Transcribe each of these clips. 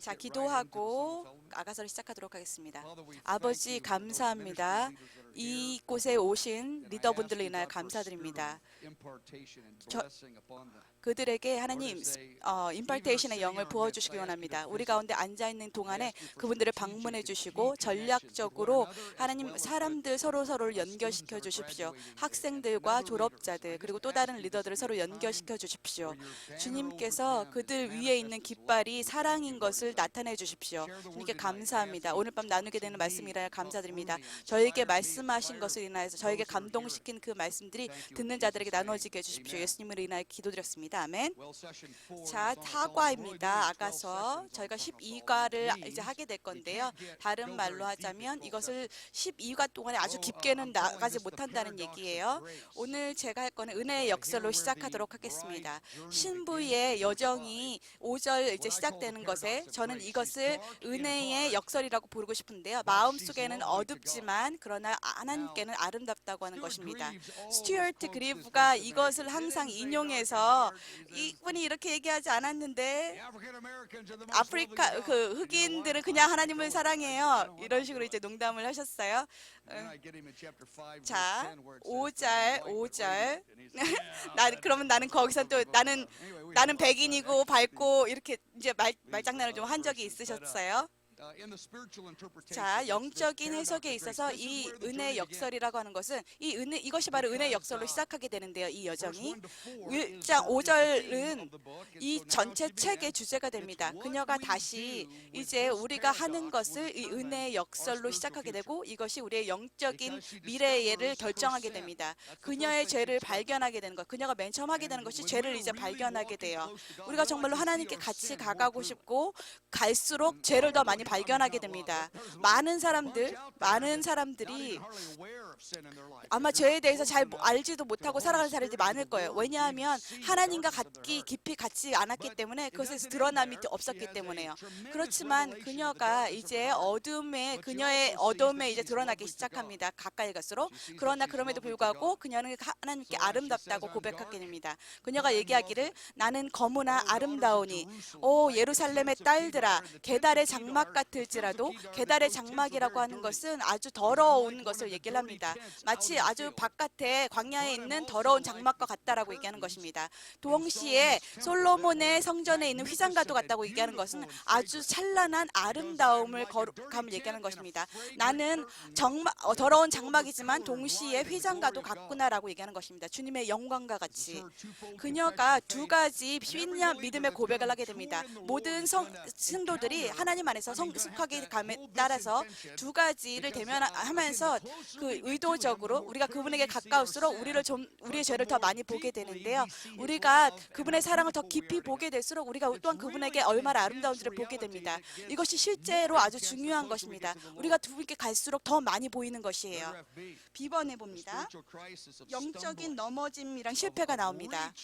자, 기도하고 아가서를 시작하도록 하겠습니다. 아버지, 감사합니다. 이곳에 오신 리더분들로 인하여 감사드립니다. 그들에게 하나님 임파테이션의 영을 부어주시기 원합니다. 우리 가운데 앉아있는 동안에 그분들을 방문해 주시고 전략적으로 하나님 사람들 서로를 연결시켜 주십시오. 학생들과 졸업자들 그리고 또 다른 리더들을 서로 연결시켜 주십시오. 주님께서 그들 위에 있는 깃발이 사랑인 것을 나타내 주십시오. 주님께 감사합니다. 오늘 밤 나누게 되는 말씀이라 감사드립니다. 저에게 말씀하신 것을 인하여서 저에게 감동시킨 그 말씀들이 듣는 자들에게 나눠지게 해주십시오. 예수님을 인하여 기도드렸습니다. 아멘. 자, 사과입니다. 아가서 저희가 12과를 이제 하게 될 건데요. 다른 말로 하자면 이것을 12과 동안에 아주 깊게는 나가지 못한다는 얘기예요. 오늘 제가 할 거는 은혜의 역설로 시작하도록 하겠습니다. 신부의 여정이 5절 이제 시작되는 것에 저는 이것을 은혜의 역설이라고 부르고 싶은데요. 마음속에는 어둡지만 그러나 하나님께는 아름답다고 하는 것입니다. 스튜어트 그리브가 이것을 항상 인용해서 이분이 이렇게 얘기하지 않았는데 아프리카 그 흑인들은 그냥 하나님을 사랑해요. 이런 식으로 이제 농담을 하셨어요. 자, 5절. 그러면 나는 거기서 또 나는 백인이고 밝고 이렇게 이제 말장난을 좀 한 적이 있으셨어요. 자, 영적인 해석에 있어서 이 은혜의 역설이라고 하는 것은 이것이 바로 은혜의 역설로 시작하게 되는데요. 이 여정이 1장 5절은 이 전체 책의 주제가 됩니다. 그녀가 다시 이제 우리가 하는 것을 이 은혜의 역설로 시작하게 되고 이것이 우리의 영적인 미래를 결정하게 됩니다. 그녀의 죄를 발견하게 되는 것, 그녀가 맨 처음 하게 되는 것이 죄를 이제 발견하게 돼요. 우리가 정말로 하나님께 같이 가가고 싶고 갈수록 죄를 더 많이 발견하게 됩니다. 많은 사람들이 아마 죄에 대해서 잘 알지도 못하고 살아가는 사람들이 많을 거예요. 왜냐하면 하나님과 깊이 같지 않았기 때문에 그것에서 드러남이 없었기 때문에요. 그렇지만 그녀가 이제 그녀의 어둠에 이제 드러나기 시작합니다. 가까이 갈수록. 그러나 그럼에도 불구하고 그녀는 하나님께 아름답다고 고백하게 됩니다. 그녀가 얘기하기를 나는 거무나 아름다우니 오 예루살렘의 딸들아 계달의 장막 같을지라도 계달의 장막이라고 하는 것은 아주 더러운 것을 얘기를 합니다. 마치 아주 바깥에 광야에 있는 더러운 장막과 같다라고 얘기하는 것입니다. 동시에 솔로몬의 성전에 있는 휘장과도 같다고 얘기하는 것은 아주 찬란한 아름다움을 거룩함을 얘기하는 것입니다. 나는 더러운 장막이지만 동시에 휘장과도 같구나라고 얘기하는 것입니다. 주님의 영광과 같이. 그녀가 두 가지 신념 믿음의 고백을 하게 됩니다. 모든 성도들이 하나님 안에서 성숙하게 감에 따라서 두 가지를 대면하면서 그 의도적으로 우리가 그분에게 가까울수록 우리의 죄를 더 많이 보게 되는데요. 우리가 그분의 사랑을 더 깊이 보게 될수록 우리가 또한 그분에게 얼마나 아름다운지를 보게 됩니다. 이것이 실제로 아주 중요한 것입니다. 우리가 두 분께 갈수록 더 많이 보이는 것이에요. B번에 봅니다. 영적인 넘어짐이랑 실패가 나옵니다.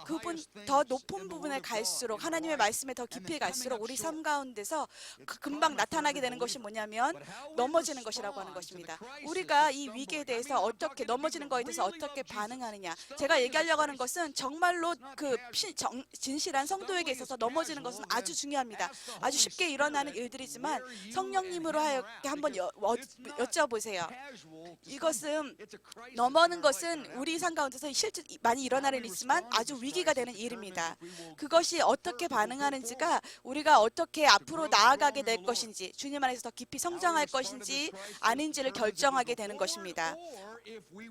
그분 더 높은 부분에 갈수록 하나님의 말씀에 더 깊이 갈수록 우리 삶 가운데서 금방 나타나게 되는 것이 뭐냐면 넘어지는 것이라고 하는 것입니다. 우리가 이 위기에 대해서 어떻게 넘어지는 것에 대해서 어떻게 반응하느냐. 제가 얘기하려고 하는 것은 정말로 그 진실한 성도에게 있어서 넘어지는 것은 아주 중요합니다. 아주 쉽게 일어나는 일들이지만 성령님으로 하여 한번 여쭤보세요. 이것은 넘어는 것은 우리 삶 가운데서 실제 많이 일어나는 일이지만 아주 위기가 되는 일입니다. 그것이 어떻게 반응하는지가 우리가 어떻게 앞으로 나아가게 될 것인지 주님 안에서 더 깊이 성장할 것인지 아닌지를 결정하게 되는 것입니다.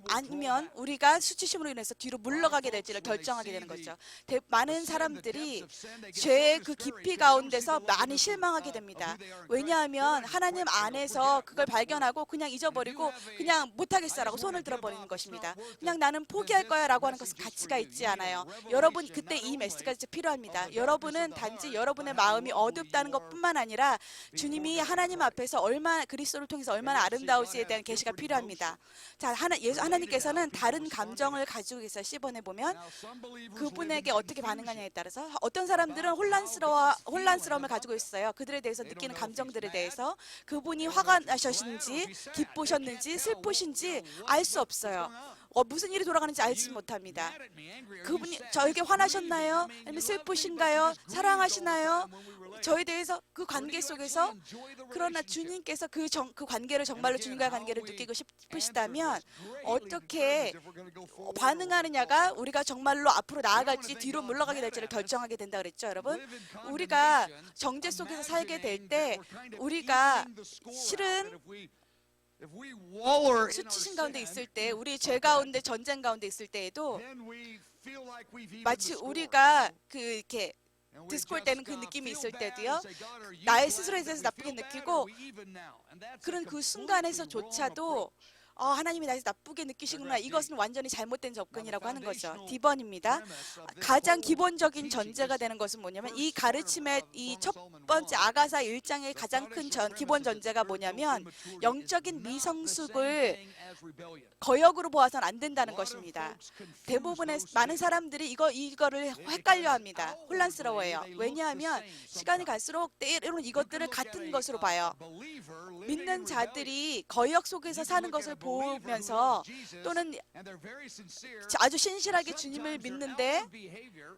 아니면 우리가 수치심으로 인해서 뒤로 물러가게 될지를 결정하게 되는 거죠. 많은 사람들이 죄의 그 깊이 가운데서 많이 실망하게 됩니다. 왜냐하면 하나님 안에서 그걸 발견하고 그냥 잊어버리고 그냥 못하겠어라고 손을 들어버리는 것입니다. 그냥 나는 포기할 거야 라고 하는 것은 가치가 있지 않아요. 여러분 그때 이 메시지가 필요합니다. 여러분은 단지 여러분의 마음이 어둡다는 것뿐만 아니라 주님이 하나님 앞에서 그리스도를 통해서 얼마나 아름다우지에 대한 계시가 필요합니다. 자, 하나님께서는 다른 감정을 가지고 계세요. 10번에 보면 그분에게 어떻게 반응하냐에 따라서 어떤 사람들은 혼란스러움을 가지고 있어요. 그들에 대해서 느끼는 감정들에 대해서 그분이 화가 나셨는지 기쁘셨는지 슬프신지 알 수 없어요. 무슨 일이 돌아가는지 알지 못합니다. 그분이 저에게 화나셨나요? 아니면 슬프신가요? 사랑하시나요? 저에 대해서 그 관계 속에서 그러나 주님께서 그 관계를 정말로 주님과의 관계를 느끼고 싶으시다면 어떻게 반응하느냐가 우리가 정말로 앞으로 나아갈지 뒤로 물러가게 될지를 결정하게 된다 그랬죠, 여러분. 우리가 정죄 속에서 살게 될 때 우리가 실은 수치심 가운데 있을 때, 우리 죄 가운데 전쟁 가운데 있을 때에도 마치 우리가 이렇게 디스콜 때는 그 느낌이 있을 때도요, 나의 스스로에 대해서 나쁘게 느끼고 그런 그 순간에서조차도 하나님이 나에서 나쁘게 느끼시구나, 이것은 완전히 잘못된 접근이라고 하는 거죠. D번입니다. 가장 기본적인 전제가 되는 것은 뭐냐면, 이 가르침의 이 첫 번째 아가사 1장의 가장 큰 기본 전제가 뭐냐면, 영적인 미성숙을 거역으로 보아서는 안 된다는 것입니다. 대부분의 많은 사람들이 이거를 헷갈려합니다. 혼란스러워해요. 왜냐하면 시간이 갈수록 때로는 이것들을 같은 것으로 봐요. 믿는 자들이 거역 속에서 사는 것을 보면서, 또는 아주 신실하게 주님을 믿는데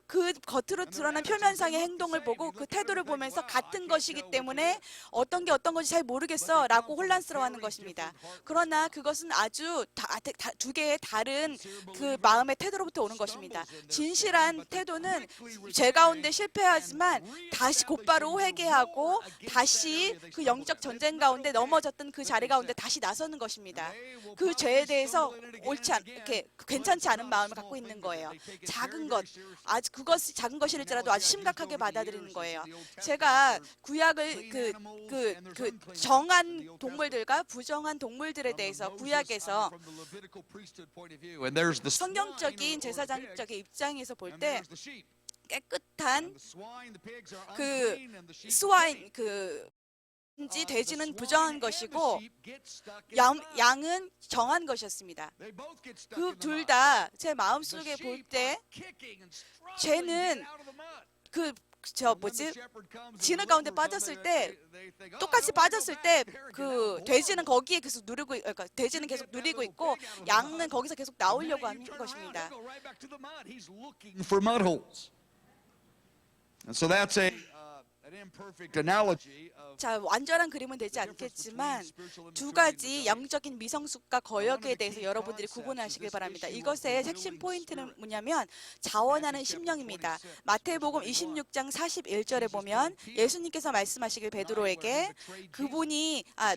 그 겉으로 드러난 표면상의 행동을 보고 그 태도를 보면서 같은 것이기 때문에 어떤 게 어떤 건지 잘 모르겠어 라고 혼란스러워하는 것입니다. 그러나 그것은 아주 두 개의 다른 그 마음의 태도로부터 오는 것입니다. 진실한 태도는 죄 가운데 실패하지만 다시 곧바로 회개하고 다시 그 영적 전쟁 가운데 넘어졌던 그 자리 가운데 다시 나서는 것입니다. 그 죄에 대해서 이렇게 괜찮지 않은 마음을 갖고 있는 거예요. 작은 것, 아주 그것이 작은 것일지라도 아주 심각하게 받아들이는 거예요. 제가 구약을 정한 동물들과 부정한 동물들에 대해서 구약에서 성경적인 제사장적인 입장에서 볼 때 깨끗한 스와인 지 돼지는 부정한 것이고 양은 정한 것이었습니다. 그 둘 다 제 마음속에 볼 때 죄는 진흙 가운데 빠졌을 때, 똑같이 빠졌을 때 그 돼지는 거기에 계속 돼지는 계속 누리고 있고 양은 거기서 계속 나오려고 하는 것입니다. 자, 완전한 그림은 되지 않겠지만 두 가지 영적인 미성숙과 거역에 대해서 여러분들이 구분하시길 바랍니다. 이것의 핵심 포인트는 뭐냐면 자원하는 심령입니다. 마태복음 26장 41절에 보면 예수님께서 말씀하시길 베드로에게,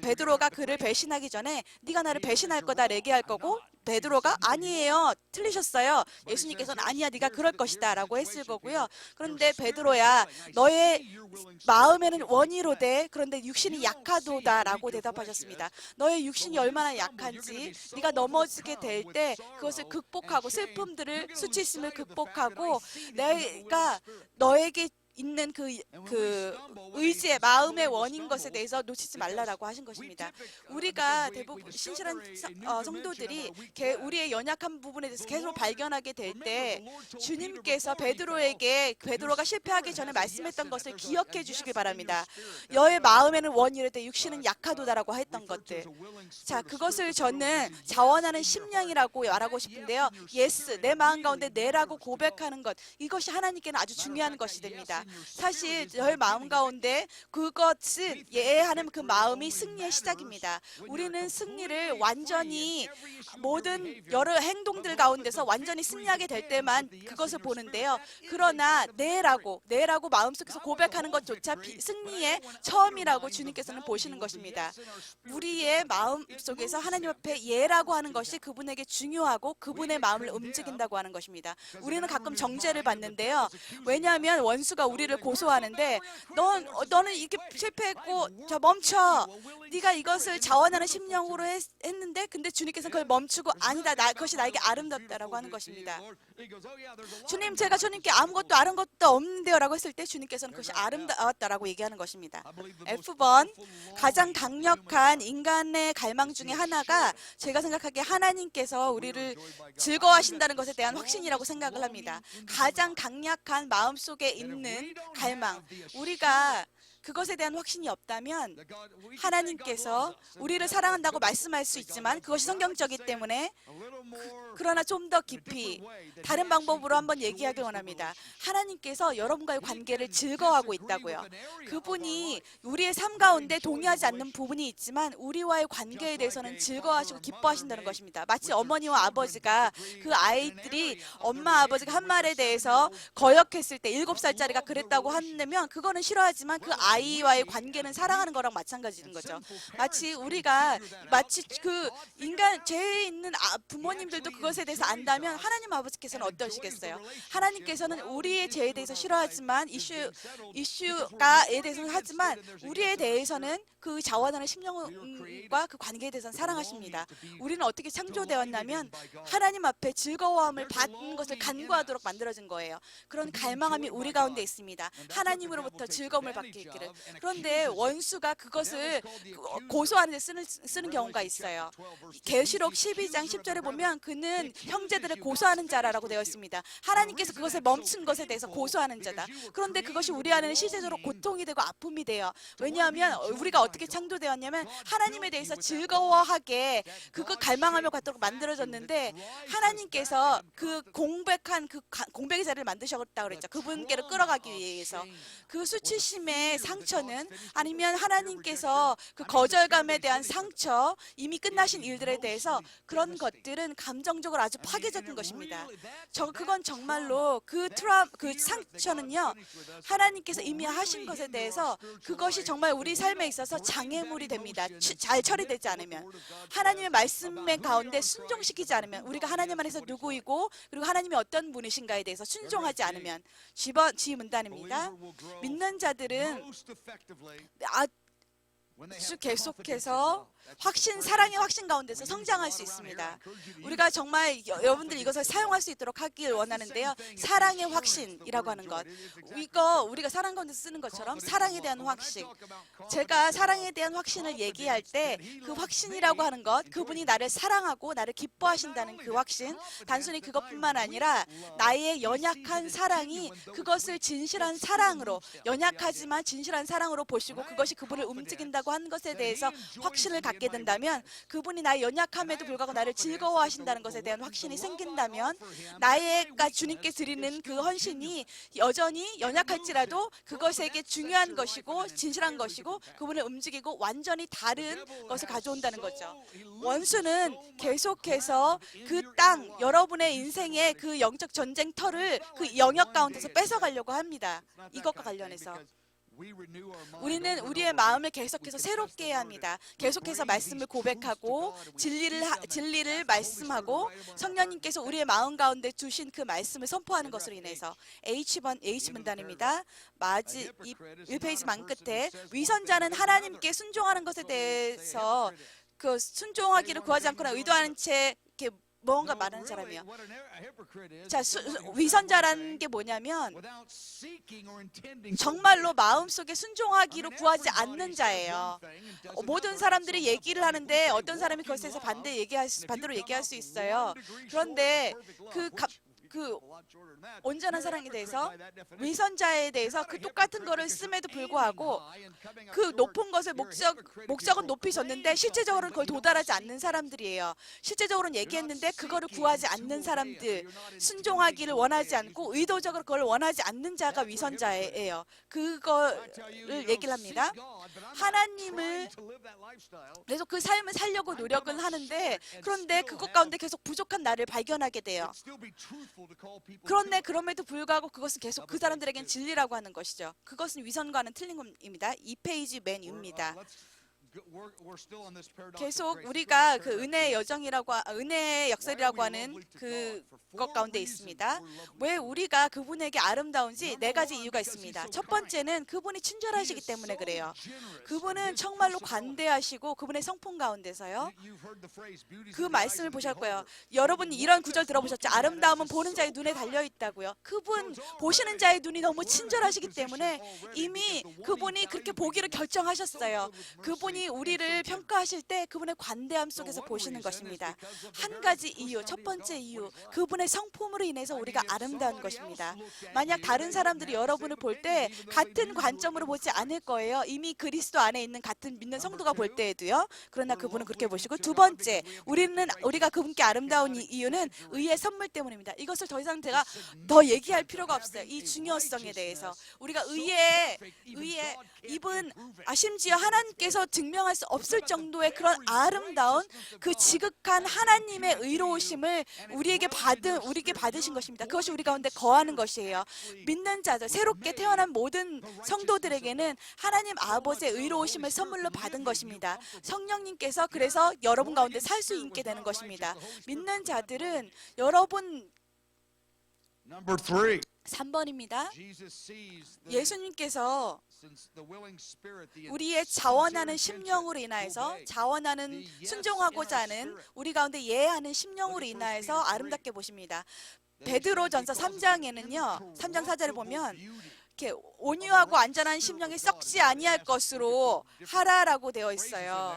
베드로가 그를 배신하기 전에 네가 나를 배신할 거다 레게할 거고, 베드로가 아니에요, 틀리셨어요, 예수님께서는 아니야, 네가 그럴 것이다 라고 했을 거고요. 그런데 베드로야, 너의 마음에는 원이로되 그런데 육신이 약하도다 라고 대답하셨습니다. 너의 육신이 얼마나 약한지, 네가 넘어지게 될 때 그것을 극복하고, 슬픔들을, 수치심을 극복하고, 내가 너에게 있는 그 의지의 마음의 원인 것에 대해서 놓치지 말라라고 하신 것입니다. 우리가 대부분 신실한 성도들이 우리의 연약한 부분에 대해서 계속 발견하게 될 때 주님께서 베드로가 실패하기 전에 말씀했던 것을 기억해 주시길 바랍니다. 너의 마음에는 원이로되 육신은 약하도다라고 했던 것들. 자, 그것을 저는 자원하는 심령이라고 말하고 싶은데요. 예스, 내 마음 가운데 내라고 고백하는 것, 이것이 하나님께는 아주 중요한 것이 됩니다. 사실 저의 마음 가운데 그것은 예하는 그 마음이 승리의 시작입니다. 우리는 승리를 완전히 모든 여러 행동들 가운데서 완전히 승리하게 될 때만 그것을 보는데요. 그러나 내라고 마음속에서 고백하는 것조차 승리의 처음이라고 주님께서는 보시는 것입니다. 우리의 마음속에서 하나님 앞에 예라고 하는 것이 그분에게 중요하고 그분의 마음을 움직인다고 하는 것입니다. 우리는 가끔 정죄를 받는데요. 왜냐하면 원수가 우리를 고소하는데, 너는 이렇게 실패했고 저 멈춰, 네가 이것을 자원하는 심령으로 했는데, 근데 주님께서는 그걸 멈추고 아니다, 그것이 나에게 아름답다라고 하는 것입니다. 주님, 제가 주님께 아무것도 아는 것도 없는데요 라고 했을 때 주님께서는 그것이 아름다웠다라고 얘기하는 것입니다. F번, 가장 강력한 인간의 갈망 중에 하나가 제가 생각하기에 하나님께서 우리를 즐거워하신다는 것에 대한 확신이라고 생각을 합니다. 가장 강력한 마음속에 있는 갈망, 우리가 그것에 대한 확신이 없다면 하나님께서 우리를 사랑한다고 말씀할 수 있지만 그것이 성경적이기 때문에 그러나 좀 더 깊이 다른 방법으로 한번 얘기하길 원합니다. 하나님께서 여러분과의 관계를 즐거워하고 있다고요. 그분이 우리의 삶 가운데 동의하지 않는 부분이 있지만 우리와의 관계에 대해서는 즐거워하시고 기뻐하신다는 것입니다. 마치 어머니와 아버지가 그 아이들이 엄마 아버지가 한 말에 대해서 거역했을 때 7살짜리가 그랬다고 한다면 그거는 싫어하지만 그 아이와의 관계는 사랑하는 거랑 마찬가지인 거죠. 마치 그 인간 죄에 있는 부모님들도 그것에 대해서 안다면 하나님 아버지께서는 어떠시겠어요? 하나님께서는 우리의 죄에 대해서 싫어하지만 이슈가에 대해서는 하지만 우리에 대해서는 그 자원하는 심령과 그 관계에 대해서는 사랑하십니다. 우리는 어떻게 창조되었냐면 하나님 앞에 즐거워함을 받는 것을 간구하도록 만들어진 거예요. 그런 갈망함이 우리 가운데 있습니다. 하나님으로부터 즐거움을 받기 있기를. 그런데 원수가 그것을 고소하는 데 쓰는 경우가 있어요. 계시록 12장 10절에 보면 그는 형제들을 고소하는 자라고 되어 있습니다. 하나님께서 그것을 멈춘 것에 대해서 고소하는 자다. 그런데 그것이 우리 안에는 실제적으로 고통이 되고 아픔이 돼요. 왜냐하면 우리가 어떻게 창조되었냐면 하나님에 대해서 즐거워하게 그거 갈망하며 갖도록 만들어졌는데 하나님께서 그 공백한 그 공백의 자리를 만드셨다고 그랬죠. 그분께로 끌어가기 위해서 그 수치심의 상처는 아니면 하나님께서 그 거절감에 대한 상처 이미 끝나신 일들에 대해서 그런 것들은 감정적으로 아주 파괴적인 것입니다. 그건 정말로 그 상처는요 하나님께서 이미 하신 것에 대해서 그것이 정말 우리 삶에 있어서 장애물이 됩니다. 잘 처리되지 않으면 하나님의 말씀의 가운데 순종시키지 않으면 우리가 하나님 안에서 누구이고 그리고 하나님이 어떤 분이신가에 대해서 순종하지 않으면 지문단입니다. 믿는 자들은 아주 계속해서 사랑의 확신 가운데서 성장할 수 있습니다. 우리가 정말 여러분들 이것을 사용할 수 있도록 하길 원하는데요. 사랑의 확신이라고 하는 것. 이거 우리가 사랑 가운데서 쓰는 것처럼 사랑에 대한 확신. 제가 사랑에 대한 확신을 얘기할 때 그 확신이라고 하는 것, 그분이 나를 사랑하고 나를 기뻐하신다는 그 확신, 단순히 그것뿐만 아니라 나의 연약한 사랑이 그것을 진실한 사랑으로, 연약하지만 진실한 사랑으로 보시고 그것이 그분을 움직인다고 하는 것에 대해서 확신을 갖게 된다면 그분이 나의 연약함에도 불구하고 나를 즐거워하신다는 것에 대한 확신이 생긴다면 나의가 주님께 드리는 그 헌신이 여전히 연약할지라도 그것에게 중요한 것이고 진실한 것이고 그분을 움직이고 완전히 다른 것을 가져온다는 거죠. 원수는 계속해서 그 땅, 여러분의 인생의 그 영적 전쟁터를 그 영역 가운데서 뺏어가려고 합니다. 이것과 관련해서 우리는 우리의 마음을 계속해서 새롭게 해야 합니다. 계속해서 말씀을 고백하고 진리를 말씀하고 성령님께서 우리의 마음 가운데 주신 그 말씀을 선포하는 것으로 인해서 H문단입니다. 1페이지 만 끝에 위선자는 하나님께 순종하는 것에 대해서 그 순종하기를 구하지 않거나 의도하는 채 이렇게 뭔가 말하는 사람이에요. 자, 위선자라는 게 뭐냐면 정말로 마음속에 순종하기로 구하지 않는 자예요. 모든 사람들이 얘기를 하는데 어떤 사람이 그것에 대해서 반대로 얘기할 수 있어요. 그런데 그 온전한 사랑에 대해서 위선자에 대해서 그 똑같은 거를 씀에도 불구하고 그 높은 것을 목적은 높이셨는데 실제적으로는 그걸 도달하지 않는 사람들이에요. 실제적으로는 얘기했는데 그거를 구하지 않는 사람들, 순종하기를 원하지 않고 의도적으로 그걸 원하지 않는 자가 위선자예요. 그거를 얘기를 합니다. 하나님을 계속 그 삶을 살려고 노력을 하는데 그런데 그것 가운데 계속 부족한 나를 발견하게 돼요. 그런데 그럼에도 불구하고 그것은 계속 그 사람들에겐 진리라고 하는 것이죠. 그것은 위선과는 틀린 겁니다. 2페이지 맨 위입니다. 계속 우리가 그 은혜의 역설이라고 하는 그것 가운데 있습니다. 왜 우리가 그분에게 아름다운지 4가지 이유가 있습니다. 첫 번째는 그분이 친절하시기 때문에 그래요. 그분은 정말로 관대하시고 그분의 성품 가운데서요. 그 말씀을 보실 거예요. 여러분 이런 구절 들어보셨죠? 아름다움은 보는 자의 눈에 달려 있다고요. 그분 보시는 자의 눈이 너무 친절하시기 때문에 이미 그분이 그렇게 보기를 결정하셨어요. 그분이 그분이 우리를 평가하실 때 그분의 관대함 속에서 보시는 것입니다. 한 가지 이유, 첫 번째 이유, 그분의 성품으로 인해서 우리가 아름다운 것입니다. 만약 다른 사람들이 여러분을 볼 때 같은 관점으로 보지 않을 거예요. 이미 그리스도 안에 있는 같은 믿는 성도가 볼 때에도요. 그러나 그분은 그렇게 보시고, 두 번째, 우리가 그분께 아름다운 이유는 의의 선물 때문입니다. 이것을 더 이상 제가 더 얘기할 필요가 없어요. 이 중요성에 대해서. 우리가 의의 입은 심지어 하나님께서 증명할 수 없을 정도의 그런 아름다운 그 지극한 하나님의 의로우심을 우리에게 받으신 것입니다. 그것이 우리 가운데 거하는 것이에요. 믿는 자들, 새롭게 태어난 모든 성도들에게는 하나님 아버지의 의로우심을 선물로 받은 것입니다. 성령님께서 그래서 여러분 가운데 살 수 있게 되는 것입니다. 믿는 자들은 여러분 3번입니다. 예수님께서 우리의 자원하는 심령으로 인하여서 자원하는 순종하고자 하는 우리 가운데 예하는 심령으로 인하여서 아름답게 보십니다. 베드로전서 3장에는요. 3장 4절을 보면 이렇게 온유하고 안전한 심령이 썩지 아니할 것으로 하라라고 되어 있어요.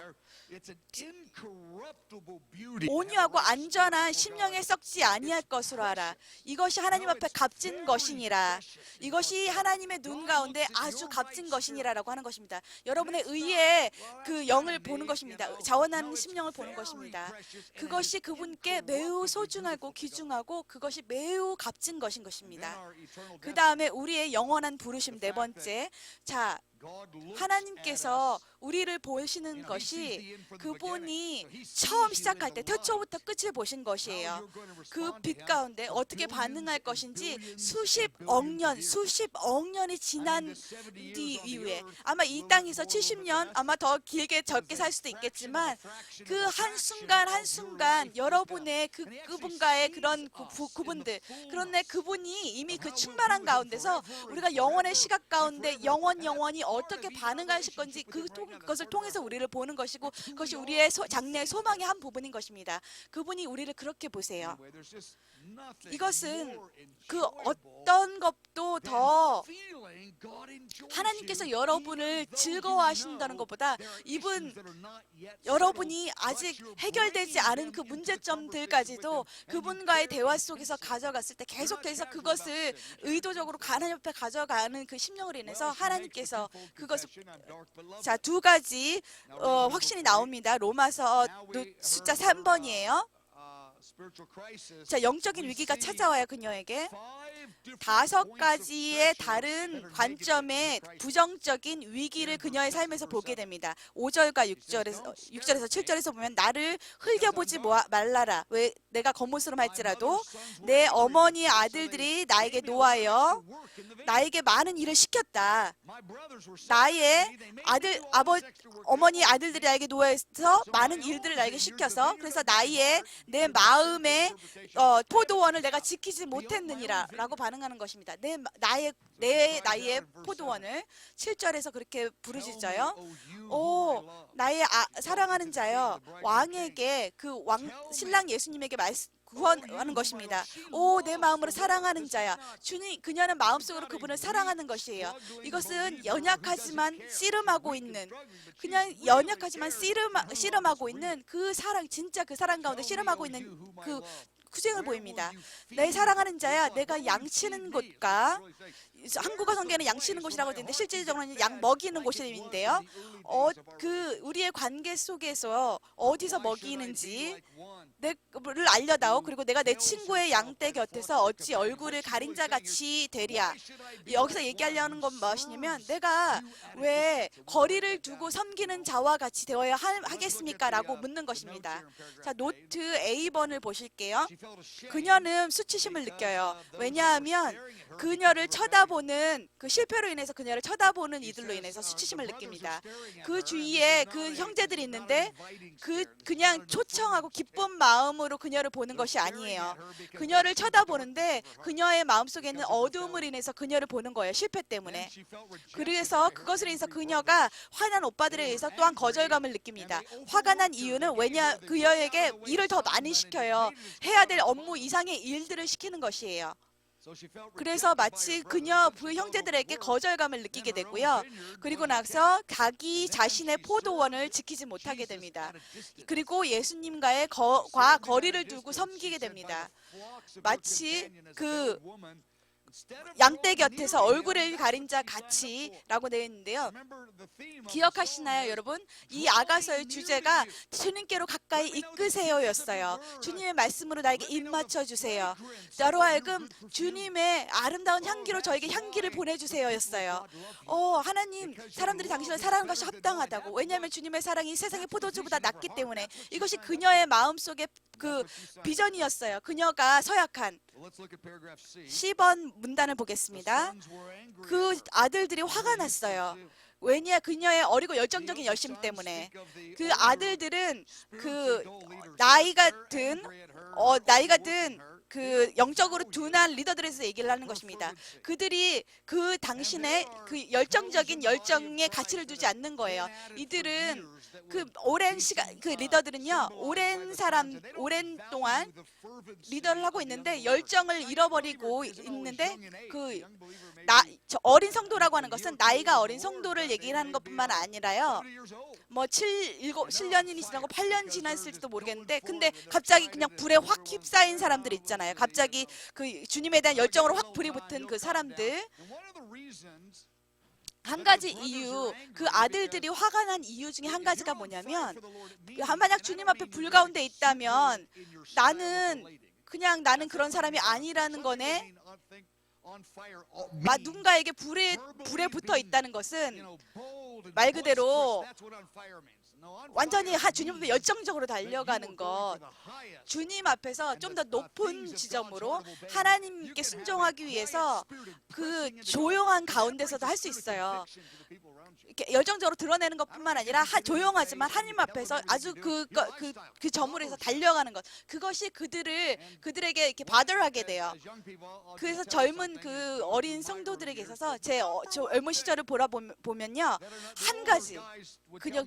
온유하고 안전한 심령에 썩지 아니할 것으로 하라. 이것이 하나님 앞에 값진 것이니라. 이것이 하나님의 눈 가운데 아주 값진 것이니라라고 하는 것입니다. 여러분의 의의 그 영을 보는 것입니다. 자원하는 심령을 보는 것입니다. 그것이 그분께 매우 소중하고 귀중하고 그것이 매우 값진 것인 것입니다. 그 다음에 우리의 영원한 부르심, 네 번째. 자, 하나님께서 우리를 보시는 것이 그분이 처음 시작할 때 태초부터 끝을 보신 것이에요. 그 빛 가운데 어떻게 반응할 것인지 수십억 년이 지난 뒤 이후에 아마 이 땅에서 70년 아마 더 길게 적게 살 수도 있겠지만 그 한순간 여러분의 그분과의 그런 구분들, 그런데 그분이 이미 그 충만한 가운데서 우리가 영원의 시각 가운데 영원히 어떻게 반응하실 건지 그것을 통해서 우리를 보는 것이고 그것이 우리의 장래의 소망의 한 부분인 것입니다. 그분이 우리를 그렇게 보세요. 이것은 그 어떤 것도 더 하나님께서 여러분을 즐거워하신다는 것보다 여러분이 아직 해결되지 않은 그 문제점들까지도 그분과의 대화 속에서 가져갔을 때 계속해서 그것을 의도적으로 하나님 앞에 가져가는 그 심령으로 인해서 하나님께서 그것을 자, 두 가지 확신이 나옵니다. 로마서 숫자 3번이에요. 자, 영적인 위기가 찾아와요. 그녀에게 5가지의 다른 관점의 부정적인 위기를 그녀의 삶에서 보게 됩니다. 5절과 6절에서 7절에서 보면 나를 흘겨보지 말라라. 왜 내가 겉모습으로 할지라도 내 어머니의 아들들이 나에게 노하여 나에게 많은 일을 시켰다. 나의 어머니 아들들이 나에게 노하여서 많은 일들을 나에게 시켜서 그래서 내 마음의 포도원을 내가 지키지 못했느니라 라고 반응하는 것입니다. 내 나이의 포도원을 7절에서 그렇게 부르짖어요. 오 나의 사랑하는 자여, 왕에게 신랑 예수님에게 구원하는 것입니다. 오 내 마음으로 사랑하는 자야. 주님, 그녀는 마음속으로 그분을 사랑하는 것이에요. 이것은 연약하지만 씨름하고 있는, 그냥 연약하지만 씨름하고 있는 그 사랑, 진짜 그 사랑 가운데 씨름하고 있는 그 구쟁을 보입니다. 내 사랑하는 자야, 내가 양치는 곳과, 한국어 성경에는 양치는 곳이라고 되는데 실질적으로는 양 먹이는 곳인데요. 우리의 관계 속에서 어디서 먹이는지 내를 알려다오. 그리고 내가 내 친구의 양떼 곁에서 어찌 얼굴을 가린 자 같이 되랴. 여기서 얘기하려는 건 무엇이냐면 내가 왜 거리를 두고 섬기는 자와 같이 되어야 하겠습니까? 라고 묻는 것입니다. 자, 노트 A번을 보실게요. 그녀는 수치심을 느껴요. 왜냐하면 그녀를 쳐다보는 그 실패로 인해서 그녀를 쳐다보는 이들로 인해서 수치심을 느낍니다. 그 주위에 그 형제들이 있는데 그냥 초청하고 기쁜 마음으로 그녀를 보는 것이 아니에요. 그녀를 쳐다보는데 그녀의 마음속에 있는 어두움을 인해서 그녀를 보는 거예요. 실패 때문에. 그래서 그것으로 인해서 그녀가 화난 오빠들에 의해서 또한 거절감을 느낍니다. 화가 난 이유는 그녀에게 일을 더 많이 시켜요. 해야 될 업무 이상의 일들을 시키는 것이에요. 그래서 마치 그녀 그 형제들에게 거절감을 느끼게 되고요. 그리고 나서 자기 자신의 포도원을 지키지 못하게 됩니다. 그리고 예수님과의 거리를 두고 섬기게 됩니다. 마치 그 양떼 곁에서 얼굴을 가린 자 같이라고 되어 있는데요. 기억하시나요, 여러분? 이 아가서의 주제가 주님께로 가까이 이끄세요였어요. 주님의 말씀으로 나에게 입 맞춰 주세요. 나로 하여금 주님의 아름다운 향기로 저에게 향기를 보내주세요였어요. 하나님, 사람들이 당신을 사랑하는 것이 합당하다고. 왜냐하면 주님의 사랑이 세상의 포도주보다 낫기 때문에. 이것이 그녀의 마음속의 그 비전이었어요. 그녀가 서약한 10번 문단을 보겠습니다. 그 아들들이 화가 났어요. 왜냐, 그녀의 어리고 열정적인 열심 때문에. 그 아들들은 그 나이가 든 그 영적으로 둔한 리더들에서 얘기를 하는 것입니다. 그들이 그 당신의 그 열정적인 열정에 가치를 두지 않는 거예요. 이들은 그 오랜 시간, 그 리더들은요, 오랜 동안 리더를 하고 있는데 열정을 잃어버리고 있는데 어린 성도라고 하는 것은 나이가 어린 성도를 얘기를 하는 것뿐만 아니라요. 뭐 7년이 지나고 8년 지났을지도 모르겠는데, 근데 갑자기 그냥 불에 확 휩싸인 사람들 있잖아요. 갑자기 그 주님에 대한 열정으로 확 불이 붙은 그 사람들. 한 가지 이유, 그 아들들이 화가 난 이유 중에 한 가지가 뭐냐면, 만약 주님 앞에 불 가운데 있다면 나는 그런 사람이 아니라는 거네. 누군가에게 불에 붙어 있다는 것은 말 그대로 완전히 주님 앞에 열정적으로 달려가는 것, 주님 앞에서 좀 더 높은 지점으로 하나님께 순종하기 위해서 그 조용한 가운데서도 할 수 있어요. 이렇게 열정적으로 드러내는 것뿐만 아니라 조용하지만 하나님 앞에서 아주 그 점으로 해서 달려가는 것, 그것이 그들에게 이렇게 바들하게 돼요. 그래서 젊은 그 어린 성도들에게 있어서 제 젊은 시절을 보면요, 한 가지 그냥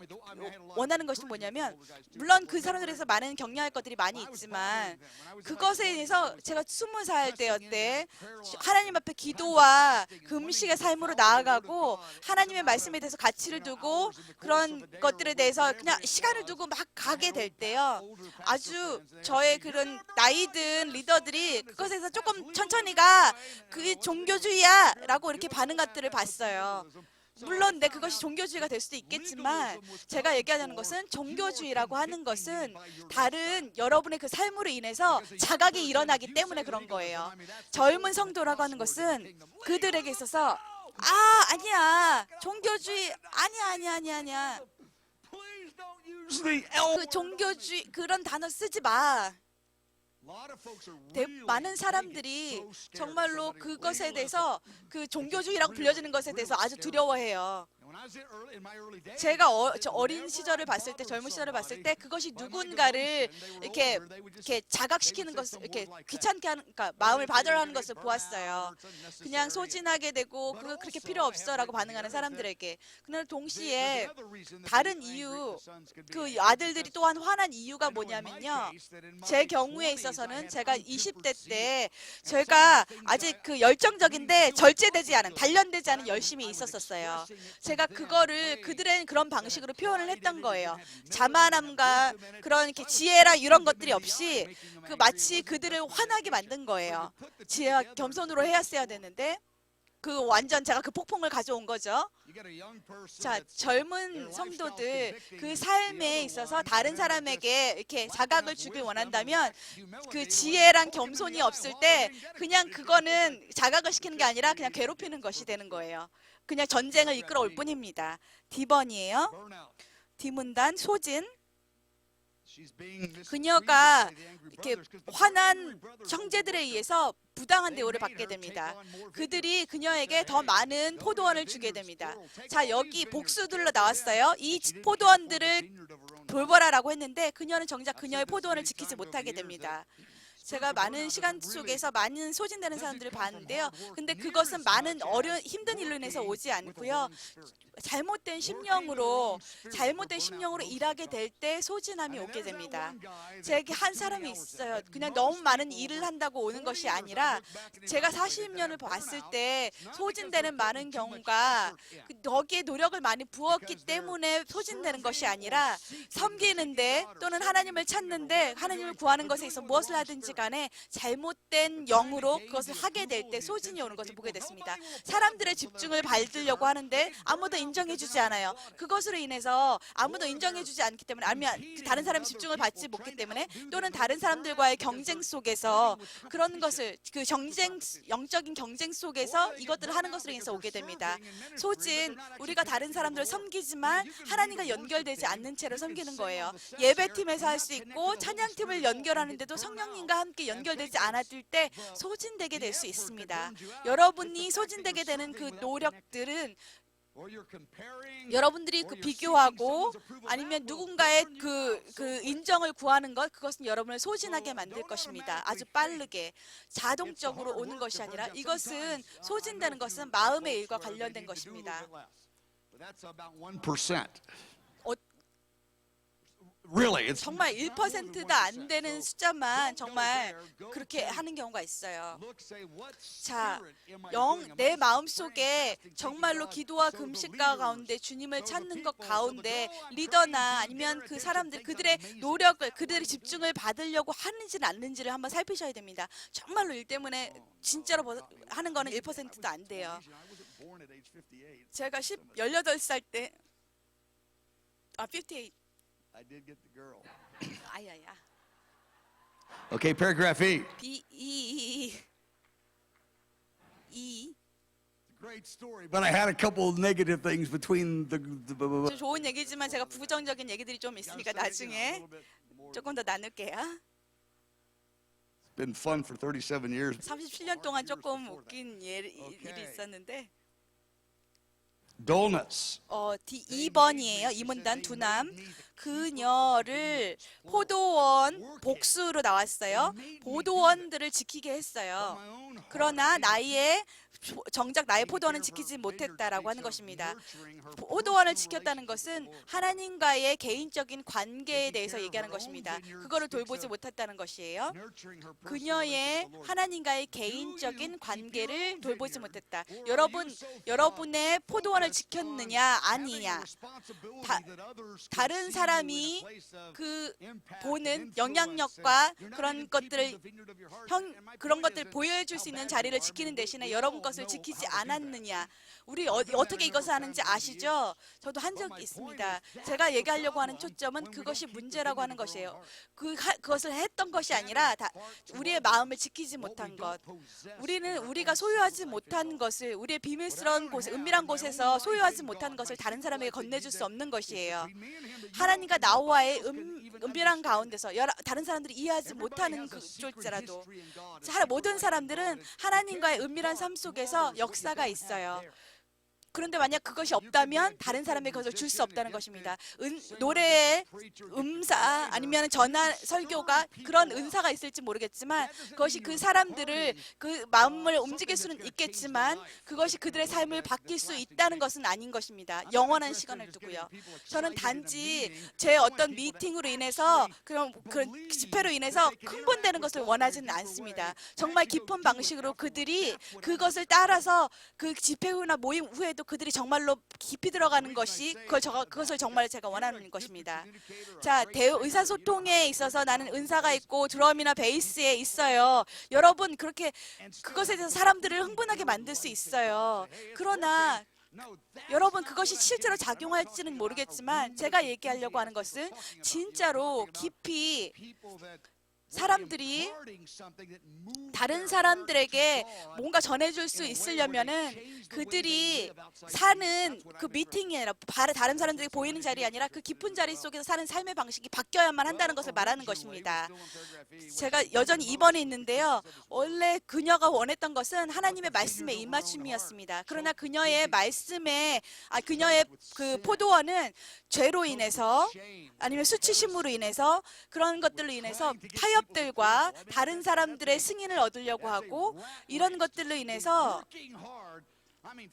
원하는 것이 뭐냐면, 물론 그 사람들에서 많은 격려할 것들이 많이 있지만 그것에 대해서 제가 20살 때 하나님 앞에 기도와 금식의 삶으로 나아가고 하나님의 말씀에 대해서 가치를 두고 그런 것들에 대해서 그냥 시간을 두고 막 가게 될 때요, 아주 저의 그런 나이든 리더들이 그것에서 조금 천천히 가, 그게 종교주의야 라고 이렇게 반응 것들을 봤어요. 물론 그것이 종교주의가 될 수도 있겠지만, 제가 얘기하는 것은 종교주의라고 하는 것은 다른 여러분의 그 삶으로 인해서 자각이 일어나기 때문에 그런 거예요. 젊은 성도라고 하는 것은 그들에게 있어서 아니야, 종교주의 아니야. 그 종교주의 그런 단어 쓰지 마. 많은 사람들이 정말로 그것에 대해서, 그 종교주의라고 불려지는 것에 대해서 아주 두려워해요. 제가 어린 시절을 봤을 때, 젊은 시절을 봤을 때, 그것이 누군가를 이렇게 자각시키는 것을, 이렇게 귀찮게 하는, 그러니까 마음을 바들하는 것을 보았어요. 그냥 소진하게 되고 그렇게 필요 없어라고 반응하는 사람들에게. 그러나 동시에 다른 이유, 그 아들들이 또한 화난 이유가 뭐냐면요, 제 경우에 있어서는 제가 20대 때 제가 아직 그 열정적인데 절제되지 않은, 단련되지 않은 열심이 있었어요. 제가 그거를 그들의 그런 방식으로 표현을 했던 거예요. 자만함과 그런 이렇게 지혜라 이런 것들이 없이 그 마치 그들을 화나게 만든 거예요. 지혜와 겸손으로 해야 되는데, 그 완전 제가 그 폭풍을 가져온 거죠. 자, 젊은 성도들 그 삶에 있어서 다른 사람에게 이렇게 자각을 주길 원한다면, 그 지혜랑 겸손이 없을 때 그냥 그거는 자각을 시키는 게 아니라 그냥 괴롭히는 것이 되는 거예요. 그냥 전쟁을 이끌어올 뿐입니다. D번이에요. D문단 소진. 그녀가 이렇게 화난 형제들에 의해서 부당한 대우를 받게 됩니다. 그들이 그녀에게 더 많은 포도원을 주게 됩니다. 자, 여기 복수들로 나왔어요. 이 포도원들을 돌보라라고 했는데 그녀는 정작 그녀의 포도원을 지키지 못하게 됩니다. 제가 많은 시간 속에서 많은 소진되는 사람들을 봤는데요. 근데 그것은 많은 힘든 일로 인해서 오지 않고요. 잘못된 심령으로 일하게 될 때 소진함이 오게 됩니다. 제게 한 사람이 있어요. 그냥 너무 많은 일을 한다고 오는 것이 아니라 제가 40년을 봤을 때 소진되는 많은 경우가 거기에 노력을 많이 부었기 때문에 소진되는 것이 아니라 섬기는데 또는 하나님을 찾는데 하나님을 구하는 것에 있어 무엇을 하든지 간에 잘못된 영으로 그것을 하게 될 때 소진이 오는 것을 보게 됐습니다. 사람들의 집중을 받으려고 하는데 아무도 인정해주지 않아요. 그것으로 인해서 아무도 인정해주지 않기 때문에 아니면 다른 사람이 집중을 받지 못하기 때문에 또는 다른 사람들과의 경쟁 속에서 그런 것을 영적인 경쟁 속에서 이것들을 하는 것으로 인해서 오게 됩니다. 소진, 우리가 다른 사람들을 섬기지만 하나님과 연결되지 않는 채로 섬기는 거예요. 예배팀에서 할 수 있고 찬양팀을 연결하는데도 성령님과 함께 연결되지 않았을 때 소진되게 될 수 있습니다. 여러분이 소진되게 되는 그 노력들은 여러분들이 그 비교하고 아니면 누군가의 그 인정을 구하는 것, 그것은 여러분을 소진하게 만들 것입니다. 아주 빠르게 자동적으로 오는 것이 아니라 이것은 소진되는 것은 마음의 일과 관련된 것입니다. 정말 1%도 안 되는 숫자만 정말 그렇게 하는 경우가 있어요. 자, 내 마음속에 정말로 기도와 금식과 가운데 주님을 찾는 것 가운데 리더나 아니면 그 사람들 그들의 노력을 그들의 집중을 받으려고 하는지는 않는지를 한번 살피셔야 됩니다. 정말로 일 때문에 진짜로 하는 거는 1%도 안 돼요. 제가 18살 때 58 I did get the girl. 아야야. Okay, paragraph E. E. Great story, but I had a couple of negative things between the 좋은 얘기지만 제가 부정적인 얘기들이 좀 있으니까 나중에 조금 더 나눌게요. It's been fun for 37 years. 37년 동안 조금 웃긴 일이 있었는데 Dullness. 2번이에요. 이 문단 두남 그녀를 포도원 복수로 나왔어요. 포도원들을 지키게 했어요. 그러나 정작 나의 포도원은 지키지 못했다라고 하는 것입니다. 포도원을 지켰다는 것은 하나님과의 개인적인 관계에 대해서 얘기하는 것입니다. 그거를 돌보지 못했다는 것이에요. 그녀의 하나님과의 개인적인 관계를 돌보지 못했다. 여러분의 포도원을 지켰느냐 아니냐, 다른 사람이 그 보는 영향력과 그런 것들을 보여줄 수 있는 자리를 지키는 대신에 여러분 것을 지키지 않았느냐. 우리 어떻게 이것을 하는지 아시죠? 저도 한 적이 있습니다. 제가 얘기하려고 하는 초점은 그것이 문제라고 하는 것이에요. 그것을 했던 것이 아니라 우리의 마음을 지키지 못한 것. 우리가 소유하지 못한 것을, 우리의 비밀스러운 곳, 은밀한 곳에서 소유하지 못한 것을 다른 사람에게 건네줄 수 없는 것이에요. 하나님과 나와의 은밀한 가운데서 다른 사람들이 이해하지 못하는 그쫄지라도 모든 사람들은 하나님과의 은밀한 삶 속에서 역사가 있어요. 그런데 만약 그것이 없다면 다른 사람에게 그것을 줄 수 없다는 것입니다. 노래의 음사 아니면 전화 설교가 그런 은사가 있을지 모르겠지만 그것이 그 사람들을 그 마음을 움직일 수는 있겠지만 그것이 그들의 삶을 바뀔 수 있다는 것은 아닌 것입니다. 영원한 시간을 두고요. 저는 단지 제 어떤 미팅으로 인해서 그런 집회로 인해서 흥분되는 것을 원하지는 않습니다. 정말 깊은 방식으로 그들이 그것을 따라서 그 집회 후나 모임 후에도 그들이 정말로 깊이 들어가는 것이 그것을 정말 제가 원하는 것입니다. 자, 의사소통에 있어서 나는 은사가 있고 드럼이나 베이스에 있어요. 여러분 그렇게 그것에 대해서 사람들을 흥분하게 만들 수 있어요. 그러나 여러분 그것이 실제로 작용할지는 모르겠지만 제가 얘기하려고 하는 것은 진짜로 깊이 사람들이 다른 사람들에게 뭔가 전해줄 수 있으려면은 그들이 사는 그 미팅이 아니라 다른 사람들이 보이는 자리가 아니라 그 깊은 자리 속에서 사는 삶의 방식이 바뀌어야만 한다는 것을 말하는 것입니다. 제가 여전히 2번에 있는데요. 원래 그녀가 원했던 것은 하나님의 말씀의 입맞춤이었습니다. 그러나 그녀의 그 포도원은 죄로 인해서 아니면 수치심으로 인해서 그런 것들로 인해서 타협들과 다른 사람들의 승인을 얻으려고 하고 이런 것들로 인해서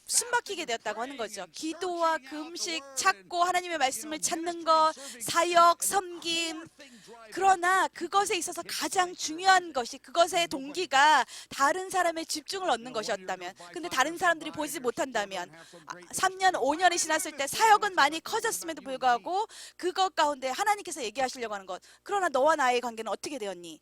숨막히게 되었다고 하는 거죠. 기도와 금식 찾고 하나님의 말씀을 찾는 것, 사역, 섬김. 그러나 그것에 있어서 가장 중요한 것이 그것의 동기가 다른 사람의 집중을 얻는 것이었다면, 근데 다른 사람들이 보지 못한다면 3년, 5년이 지났을 때 사역은 많이 커졌음에도 불구하고 그것 가운데 하나님께서 얘기하시려고 하는 것, 그러나 너와 나의 관계는 어떻게 되었니?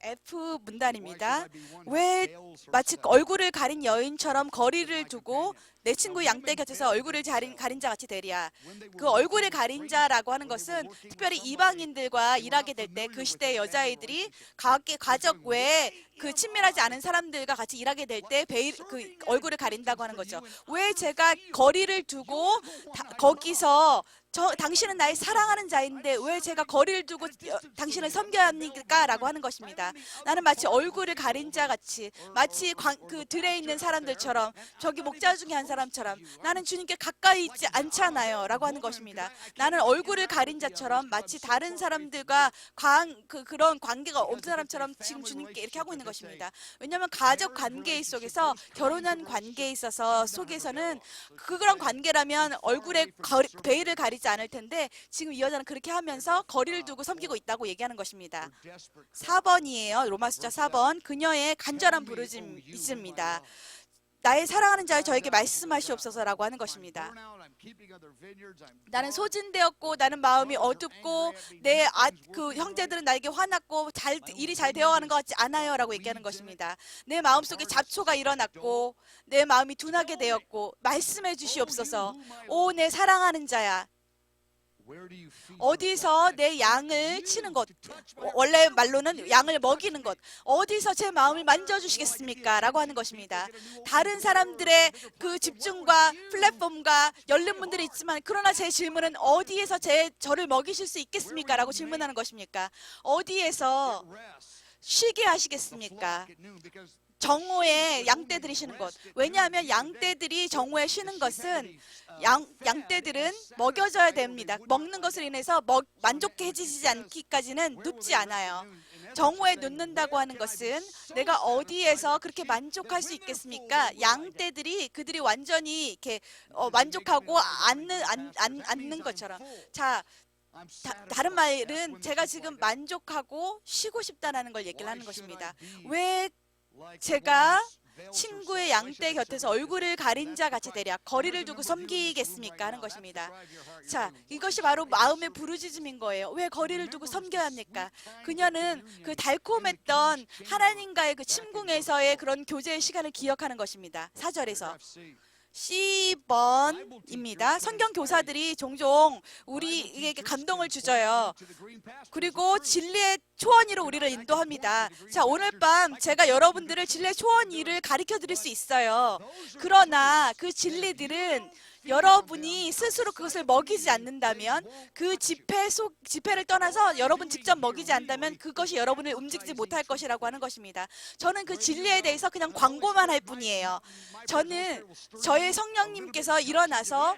F 문단입니다. 왜 마치 얼굴을 가린 여인처럼 거리를 두고 내 친구 양떼 곁에서 얼굴을 가린 자 같이 되랴. 그 얼굴을 가린 자라고 하는 것은 특별히 이방인들과 일하게 될 때 그 시대의 여자아이들이 가족 외에 그 친밀하지 않은 사람들과 같이 일하게 될 때 그 얼굴을 가린다고 하는 거죠. 왜 제가 거리를 두고 거기서 당신은 나의 사랑하는 자인데 왜 제가 거리를 두고 당신을 섬겨야 합니까? 라고 하는 것입니다. 나는 마치 얼굴을 가린 자 같이, 마치 그 들에 있는 사람들처럼, 저기 목자 중에 한 사람처럼 나는 주님께 가까이 있지 않잖아요 라고 하는 것입니다. 나는 얼굴을 가린 자처럼 마치 다른 사람들과 그런 관계가 없는 사람처럼 지금 주님께 이렇게 하고 있는 것입니다. 왜냐하면 가족 관계 속에서, 결혼한 관계에 있어서 속에서는 그런 관계라면 얼굴에 베일을 가리지 않을 텐데 지금 이 여자는 그렇게 하면서 거리를 두고 섬기고 있다고 얘기하는 것입니다. 4번이에요. 로마 숫자 4번. 그녀의 간절한 부르짖음이 있습니다. 나의 사랑하는 자여 저에게 말씀하시옵소서라고 하는 것입니다. 나는 소진되었고 나는 마음이 어둡고 그 형제들은 나에게 화났고 일이 잘 되어가는 것 같지 않아요 라고 얘기하는 것입니다. 내 마음속에 잡초가 일어났고 내 마음이 둔하게 되었고 말씀해 주시옵소서. 오 내 사랑하는 자야, 어디서 내 양을 치는 것, 원래 말로는 양을 먹이는 것, 어디서 제 마음을 만져주시겠습니까? 라고 하는 것입니다. 다른 사람들의 그 집중과 플랫폼과 열린 분들이 있지만, 그러나 제 질문은 어디에서 저를 먹이실 수 있겠습니까? 라고 질문하는 것입니까? 어디에서 쉬게 하시겠습니까? 정오에 양떼들이 쉬는 것. 왜냐하면 양떼들이 정오에 쉬는 것은 양떼들은 먹여줘야 됩니다. 먹는 것을 인해서 만족해지지 않기까지는 눕지 않아요. 정오에 눕는다고 하는 것은 내가 어디에서 그렇게 만족할 수 있겠습니까? 양떼들이 그들이 완전히 이렇게 만족하고 앉는 것처럼. 자, 다른 말은 제가 지금 만족하고 쉬고 싶다는 걸 얘기를 하는 것입니다. 왜 제가 친구의 양떼 곁에서 얼굴을 가린 자 같이 되랴, 거리를 두고 섬기겠습니까? 하는 것입니다. 자, 이것이 바로 마음의 부르짖음인 거예요. 왜 거리를 두고 섬겨야 합니까? 그녀는 그 달콤했던 하나님과의 그 침궁에서의 그런 교제의 시간을 기억하는 것입니다. 4절에서. C번입니다. 성경 교사들이 종종 우리에게 감동을 주져요. 그리고 진리의 초원위로 우리를 인도합니다. 자, 오늘 밤 제가 여러분들을 진리의 초원위를 가르쳐 드릴 수 있어요. 그러나 그 진리들은 여러분이 스스로 그것을 먹이지 않는다면, 그 지폐를 떠나서 여러분 직접 먹이지 않는다면 그것이 여러분을 움직이지 못할 것이라고 하는 것입니다. 저는 그 진리에 대해서 그냥 광고만 할 뿐이에요. 저는 저의 성령님께서 일어나서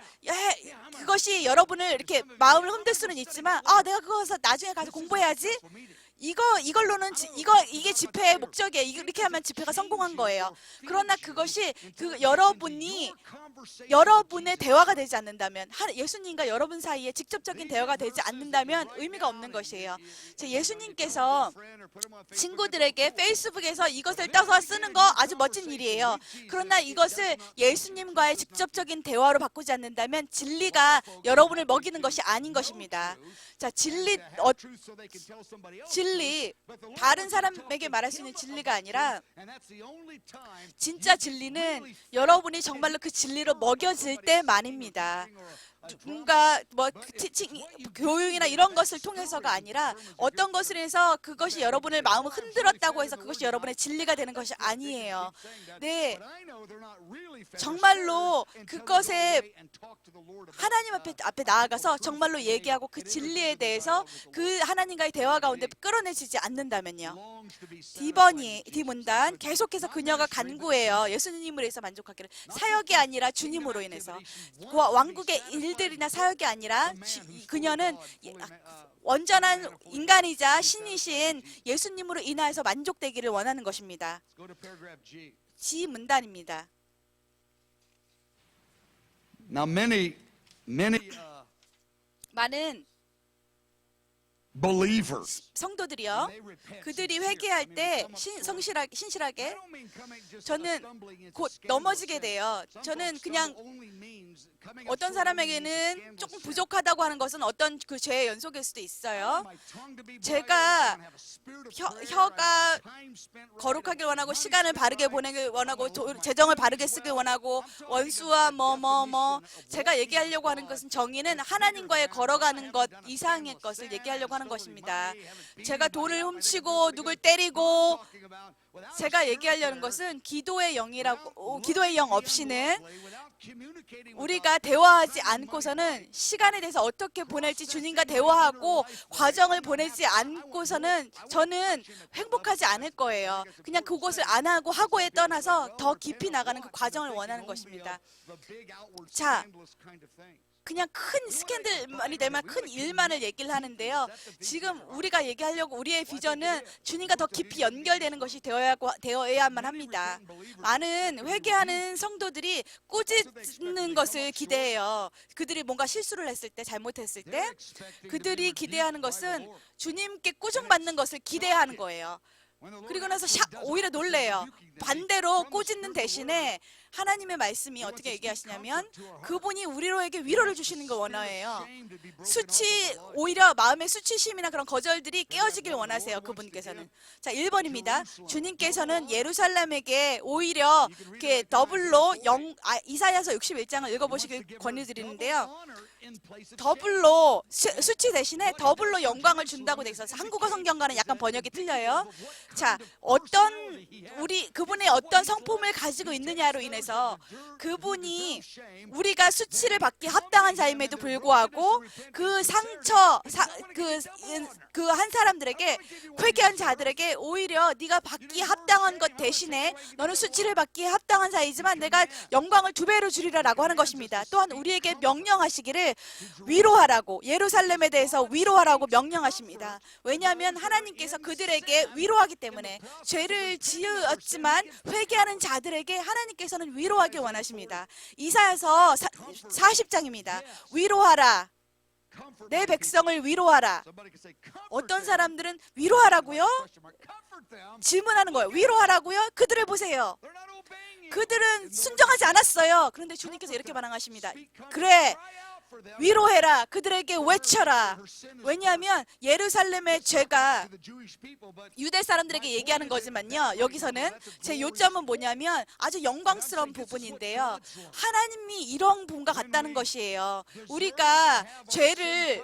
그것이 여러분을 이렇게 마음을 흔들 수는 있지만, 내가 그것을 나중에 가서 공부해야지, 이걸로는 이게 집회의 목적이에요. 이렇게 하면 집회가 성공한 거예요. 그러나 그것이 여러분의 대화가 되지 않는다면, 예수님과 여러분 사이에 직접적인 대화가 되지 않는다면 의미가 없는 것이에요. 예수님께서 친구들에게 페이스북에서 이것을 떠서 쓰는 거 아주 멋진 일이에요. 그러나 이것을 예수님과의 직접적인 대화로 바꾸지 않는다면 진리가 여러분을 먹이는 것이 아닌 것입니다. 자, 진리, 다른 사람에게 말할 수 있는 진리가 아니라 진짜 진리는 여러분이 정말로 그 진리로 먹여질 때만입니다. 뭔가 교육이나 이런 것을 통해서가 아니라 어떤 것을 해서 그것이 여러분의 마음을 흔들었다고 해서 그것이 여러분의 진리가 되는 것이 아니에요. 네, 정말로 그것에 하나님 앞에 나아가서 정말로 얘기하고 그 진리에 대해서 그 하나님과의 대화 가운데 끌어내지지 않는다면요. D문단, 계속해서 그녀가 간구해요. 예수님으로 해서 만족하기를, 사역이 아니라 주님으로 인해서 왕국의 일들이나 사역이 아니라 그녀는 온전한 인간이자 신이신 예수님으로 인하여서 만족되기를 원하는 것입니다. Go to paragraph G. G 문단입니다. Now, many 많은 believers, 성도들이요, 그들이 회개할 때 신실하게 저는 곧 넘어지게 돼요. 저는 그냥 어떤 사람에게는 조금 부족하다고 하는 것은 어떤 그 죄의 연속일 수도 있어요. 제가 혀가 거룩하길 원하고 시간을 바르게 보내길 원하고 재정을 바르게 쓰길 원하고 원수와 제가 얘기하려고 하는 것은 정의는 하나님과의 걸어가는 것 이상의 것을 얘기하려고 하는 것입니다. 제가 돈을 훔치고 누굴 때리고 제가 얘기하려는 것은 기도의 영 없이는 우리가 대화하지 않고서는 시간에 대해서 어떻게 보낼지 주님과 대화하고 과정을 보내지 않고서는 저는 행복하지 않을 거예요. 그냥 그것을 안 하고에 떠나서 더 깊이 나가는 그 과정을 원하는 것입니다. 자, 그냥 큰 스캔들만이 되면 큰 일만을 얘기를 하는데요. 지금 우리가 얘기하려고 우리의 비전은 주님과 더 깊이 연결되는 것이 되어야만 합니다. 많은 회개하는 성도들이 꾸짖는 것을 기대해요. 그들이 뭔가 실수를 했을 때, 잘못했을 때 그들이 기대하는 것은 주님께 꾸중받는 것을 기대하는 거예요. 그리고 나서 오히려 놀래요. 반대로 꾸짖는 대신에 하나님의 말씀이 어떻게 얘기하시냐면 그분이 우리로에게 위로를 주시는 걸 원해요. 오히려 마음의 수치심이나 그런 거절들이 깨어지길 원하세요. 그분께서는. 자, 1번입니다. 주님께서는 예루살렘에게 오히려 이렇게 더블로 이사야서 61장을 읽어보시길 권유드리는데요. 더블로 수치 대신에 더블로 영광을 준다고 돼 있어서 한국어 성경과는 약간 번역이 틀려요. 자, 그분의 어떤 성품을 가지고 있느냐로 인해서 그분이 우리가 수치를 받기 합당한 자임에도 불구하고 그 상처 그 한 사람들에게 회개한 자들에게 오히려 네가 받기 합당한 것 대신에 너는 수치를 받기 합당한 자이지만 내가 영광을 2배로 주리라라고 하는 것입니다. 또한 우리에게 명령하시기를 위로하라고 예루살렘에 대해서 위로하라고 명령하십니다. 왜냐하면 하나님께서 그들에게 위로하기 때문에 죄를 지었지만 회개하는 자들에게 하나님께서는 위로하길 원하십니다. 이사야서 40장입니다. 위로하라. 내 백성을 위로하라. 어떤 사람들은 위로하라고요? 질문하는 거예요. 위로하라고요? 그들을 보세요. 그들은 순종하지 않았어요. 그런데 주님께서 이렇게 반응하십니다. 그래, 위로해라. 그들에게 외쳐라. 왜냐하면 예루살렘의 죄가 유대 사람들에게 얘기하는 거지만요. 여기서는 제 요점은 뭐냐면 아주 영광스러운 부분인데요. 하나님이 이런 분과 같다는 것이에요. 우리가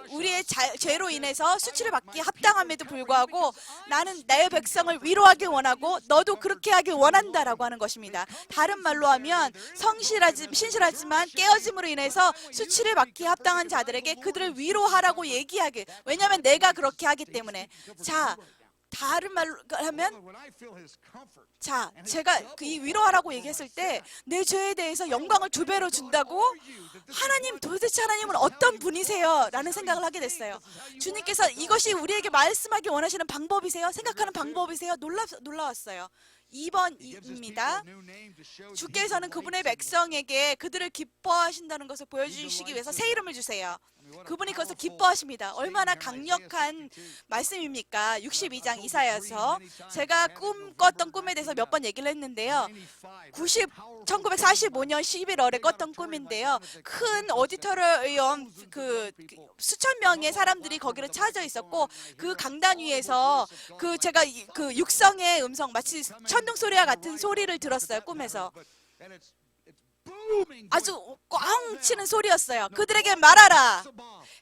우리의 죄로 인해서 수치를 받기 합당함에도 불구하고 나는 내 백성을 위로하길 원하고 너도 그렇게 하길 원한다라고 하는 것입니다. 다른 말로 하면 신실하지만 깨어짐으로 인해서 수치를 받기 합당한 자들에게 그들을 위로하라고 얘기하길. 왜냐하면 내가 그렇게 하기 때문에. 자, 다른 말로 하면 제가 이 위로하라고 얘기했을 때 내 죄에 대해서 영광을 2배로 준다고? 하나님, 도대체 하나님은 어떤 분이세요? 라는 생각을 하게 됐어요. 주님께서 이것이 우리에게 말씀하기 원하시는 방법이세요? 생각하는 방법이세요? 놀라웠어요. 2번입니다. 주께서는 그분의 백성에게 그들을 기뻐하신다는 것을 보여주시기 위해서 새 이름을 주세요. 그분이 그것을 기뻐하십니다. 얼마나 강력한 말씀입니까? 62장 이사야서. 제가 꿨던 꿈에 대해서 몇 번 얘기를 했는데요. 1945년 11월에 꿨던 꿈인데요. 큰 오디토리엄 수천 명의 사람들이 거기로 찾아 있었고 그 강단 위에서 제가 그 육성의 음성 마치 천둥 소리와 같은 소리를 들었어요. 꿈에서. 아주 꽝 치는 소리였어요. 그들에게 말하라.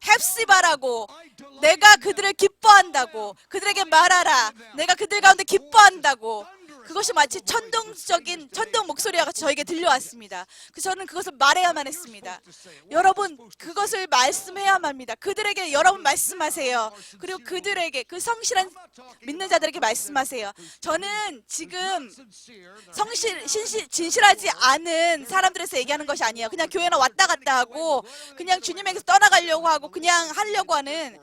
헵시바라고. 내가 그들을 기뻐한다고. 그들에게 말하라. 내가 그들 가운데 기뻐한다고. 그것이 마치 천동 목소리와 같이 저에게 들려왔습니다. 저는 그것을 말해야만 했습니다. 여러분, 그것을 말씀해야만 합니다. 그들에게 여러분 말씀하세요. 그리고 그들에게, 그 성실한 믿는 자들에게 말씀하세요. 저는 지금 진실하지 않은 사람들에서 얘기하는 것이 아니에요. 그냥 교회나 왔다 갔다 하고 그냥 주님에게서 떠나가려고 하고 그냥 하려고 하는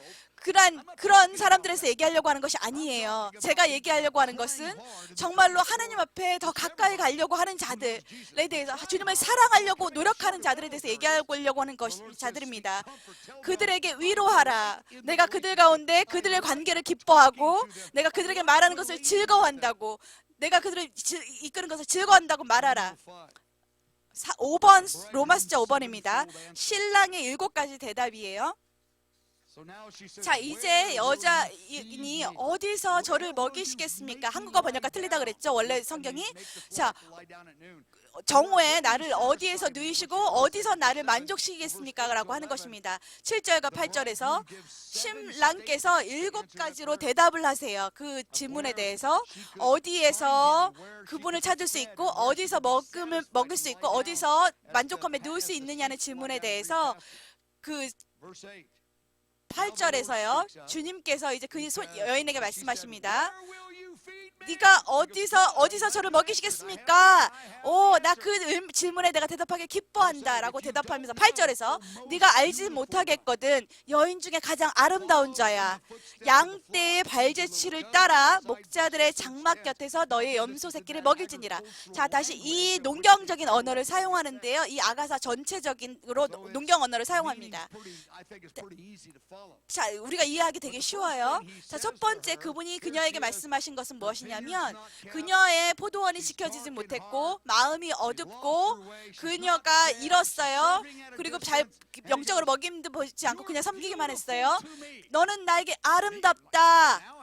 그런 사람들에서 얘기하려고 하는 것이 아니에요. 제가 얘기하려고 하는 것은 정말로 하나님 앞에 더 가까이 가려고 하는 자들에 대해서, 주님을 사랑하려고 노력하는 자들에 대해서 얘기하려고 하는 자들입니다. 그들에게 위로하라. 내가 그들 가운데 그들의 관계를 기뻐하고 내가 그들에게 말하는 것을 즐거워한다고, 내가 그들을 이끄는 것을 즐거워한다고 말하라. 5번, 로마 숫자 5번입니다. 신랑의 7가지 대답이에요. 자, 이제 여자인이 어디서 저를 먹이시겠습니까? 한국어 번역가 틀리다 그랬죠? 원래 성경이. 자, 정오에 나를 어디에서 누이시고 어디서 나를 만족시키겠습니까? 라고 하는 것입니다. 7절과 8절에서 신랑께서 7가지로 대답을 하세요. 그 질문에 대해서 어디에서 그분을 찾을 수 있고 어디서 먹을 수 있고 어디서 만족함에 누울 수 있느냐는 질문에 대해서 그 8절에서요. 주님께서 이제 그 여인에게 말씀하십니다. 네가 어디서 저를 먹이시겠습니까? 나 그 질문에 내가 대답하기 기뻐한다 라고 대답하면서 8절에서 네가 알지 못하겠거든 여인 중에 가장 아름다운 자야. 양떼의 발제치를 따라 목자들의 장막 곁에서 너의 염소 새끼를 먹일지니라. 자, 다시 이 농경적인 언어를 사용하는데요. 이 아가사 전체적으로 농경 언어를 사용합니다. 자, 우리가 이해하기 되게 쉬워요. 자, 첫 번째 그분이 그녀에게 말씀하신 것은 무엇이냐면 그녀의 포도원이 지켜지지 못했고 마음이 어둡고 그녀가 잃었어요. 그리고 잘 영적으로 먹임도 보지 않고 그냥 섬기기만 했어요. 너는 나에게 아름답다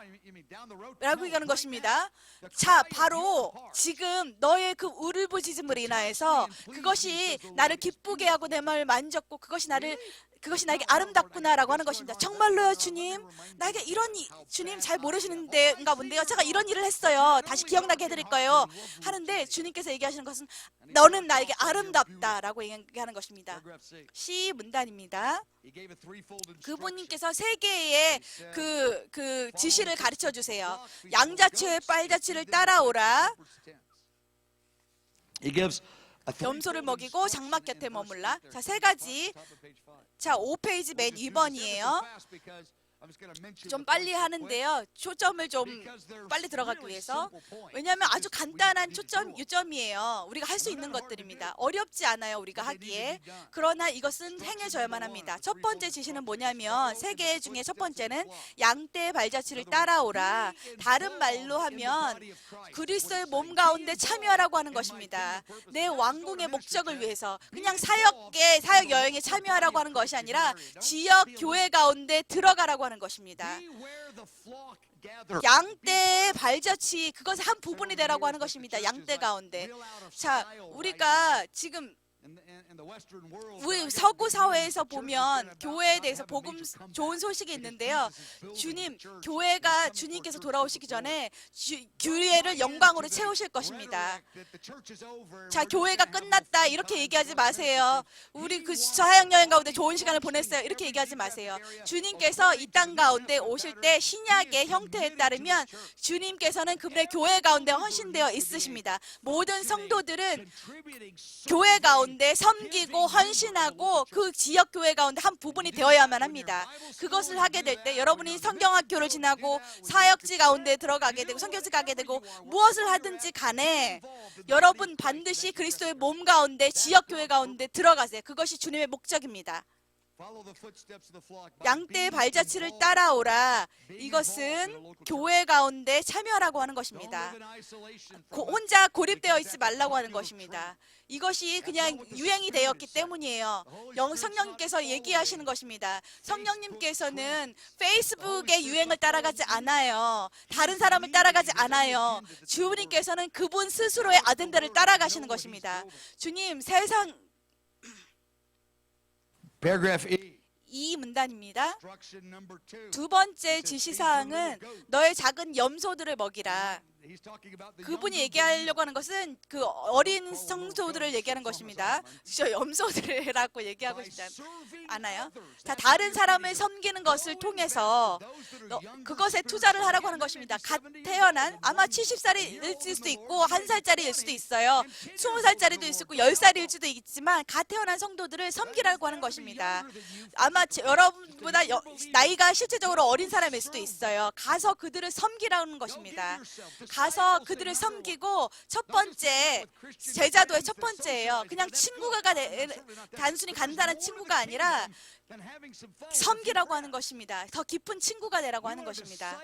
라고 얘기하는 것입니다. 자, 바로 지금 너의 그 울부짖음으로 인하여서 그것이 나를 기쁘게 하고 내 마음을 만졌고 그것이 나에게 아름답구나라고 하는 것입니다. 정말로요, 주님? 나에게 주님 잘 모르시는데인가 본데요. 제가 이런 일을 했어요. 다시 기억나게 해드릴 거예요. 하는데 주님께서 얘기하시는 것은 너는 나에게 아름답다라고 얘기하는 것입니다. C 문단입니다. 그분님께서 3개의 그 지시를 가르쳐 주세요. 양자치의 빨자치를 따라오라. 염소를 먹이고 장막 곁에 머물라. 자, 3가지. 자, 5페이지 맨 2번이에요. 좀 빨리 하는데요. 초점을 좀 빨리 들어가기 위해서. 왜냐하면 아주 간단한 요점이에요. 우리가 할 수 있는 것들입니다. 어렵지 않아요, 우리가 하기에. 그러나 이것은 행해져야만 합니다. 첫 번째 지시는 뭐냐면 3개 중에 첫 번째는 양떼의 발자취를 따라오라. 다른 말로 하면 그리스도의 몸 가운데 참여하라고 하는 것입니다. 내 왕궁의 목적을 위해서 그냥 사역 여행에 참여하라고 하는 것이 아니라 지역 교회 가운데 들어가라고 하는 것입니다. 양떼의 발자취 그것의 한 부분이 되라고 하는 것입니다. 양떼 가운데. 자, 우리가 지금 우리 서구 사회에서 보면 교회에 대해서 좋은 소식이 있는데요. 교회가 주님께서 돌아오시기 전에 교회를 영광으로 채우실 것입니다. 자, 교회가 끝났다 이렇게 얘기하지 마세요. 우리 그 사역여행 가운데 좋은 시간을 보냈어요 이렇게 얘기하지 마세요. 주님께서 이 땅 가운데 오실 때 신약의 형태에 따르면 주님께서는 그분의 교회 가운데 헌신되어 있으십니다. 모든 성도들은 교회 가운데 섬기고 헌신하고 그 지역 교회 가운데 한 부분이 되어야만 합니다. 그것을 하게 될 때 여러분이 성경학교를 지나고 사역지 가운데 들어가게 되고 선교지 가게 되고 무엇을 하든지 간에 여러분 반드시 그리스도의 몸 가운데 지역 교회 가운데 들어가세요. 그것이 주님의 목적입니다. 양떼의 발자취를 따라오라. 이것은 교회 가운데 참여하라고 하는 것입니다. 혼자 고립되어 있지 말라고 하는 것입니다. 이것이 그냥 유행이 되었기 때문이에요. 성령님께서 얘기하시는 것입니다. 성령님께서는 페이스북의 유행을 따라가지 않아요. 다른 사람을 따라가지 않아요. 주님께서는 그분 스스로의 아젠다를 따라가시는 것입니다. 주님, 세상 Paragraph E. 이 문단입니다. Instruction number 2. 두 번째 지시사항은 너의 작은 염소들을 먹이라. He's talking about the 그분이 younger 얘기하려고 하는 것은 그 어린 성소들을 얘기하는 것입니다. 저 염소들이라고 얘기하고 싶지 않아요. 자, 다른 사람을 섬기는 것을 통해서 그것에 투자를 하라고 하는 것입니다. 갓 태어난 아마 70살일 수도 있고 1살짜리일 수도 있어요. 20살짜리도 있고 10살일 수도 있지만 갓 태어난 성도들을 섬기라고 하는 것입니다. 아마 여러분보다 나이가 실질적으로 어린 사람일 수도 있어요. 가서 그들을 섬기라는 것입니다. 가서 그들을 섬기고 첫 번째 제자도의 첫 번째예요. 그냥 친구가 단순히 간단한 친구가 아니라 섬기라고 하는 것입니다. 더 깊은 친구가 되라고 하는 것입니다.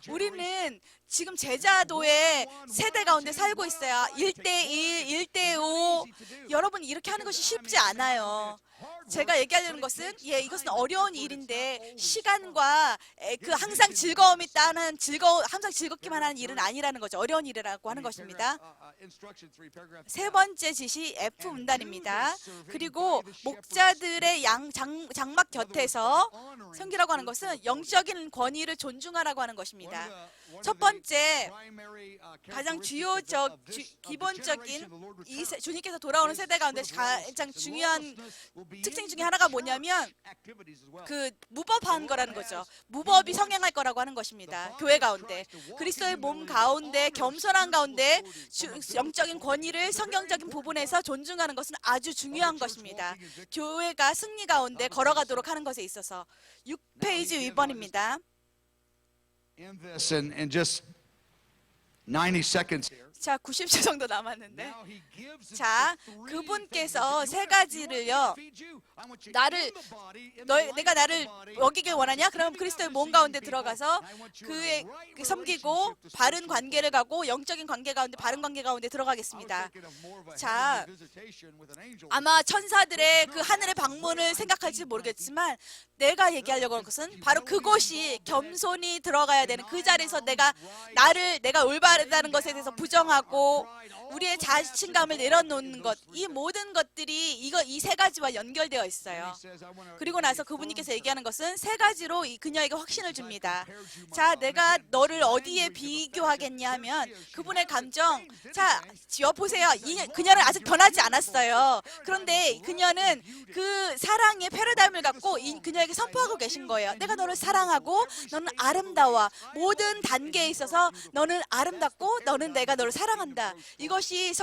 우리는 지금 제자도의 세대 가운데 살고 있어요. 1대1, 1대5. 여러분 이렇게 하는 것이 쉽지 않아요. 제가 얘기하려는 것은 이것은 어려운 일인데 시간과 그 항상 즐거움이 따는 항상 즐겁기만 하는 일은 아니라는 거죠. 어려운 일이라고 하는 것입니다. 세 번째 지시 F 문단입니다. 그리고 목자들의 장막 곁에서 섬기라고 하는 것은 영적인 권위를 존중하라고 하는 것입니다. 첫 번째 가장 기본적인 주님께서 돌아오는 세대 가운데 가장 중요한 특징 중에 하나가 뭐냐면 그 무법한 거라는 거죠. 무법이 성행할 거라고 하는 것입니다. 교회 가운데 그리스도의 몸 가운데 겸손한 가운데 영적인 권위를 성경적인 부분에서 존중하는 것은 아주 중요한 것입니다. 교회가 승리 가운데 걸어가도록 하는 것에 있어서 6페이지 위번입니다. in this in just 90 seconds here. 자, 90초 정도 남았는데 Now he gives 자, three 그분께서 things. 세 가지를요. 나를 내가 나를 먹이길 원하냐? 그럼 그리스도의 몸 가운데 들어가서 그의 섬기고 바른 관계를 가고 영적인 관계 가운데 바른 관계 가운데 들어가겠습니다. 자, 아마 천사들의 그 하늘의 방문을 생각할지 모르겠지만 내가 얘기하려고 하는 것은 바로 그곳이 겸손히 들어가야 되는 그 자리에서 내가 올바르다는 것에 대해서 부정하고 우리의 자신감을 내려놓는 것, 이 모든 것들이 이 세 가지와 연결되어 있어요. 그리고 나서 그분께서 얘기하는 것은 세 가지로 그녀에게 확신을 줍니다. 자, 내가 너를 어디에 비교하겠냐 하면 그분의 감정. 자, 보세요. 그녀는 아직 변하지 않았어요. 그런데 그녀는 그 사랑의 패러다임을 갖고 그녀에게 선포하고 계신 거예요. 내가 너를 사랑하고 너는 아름다워. 모든 단계에 있어서 너는 아름답고 내가 너를 사랑한다. 이것이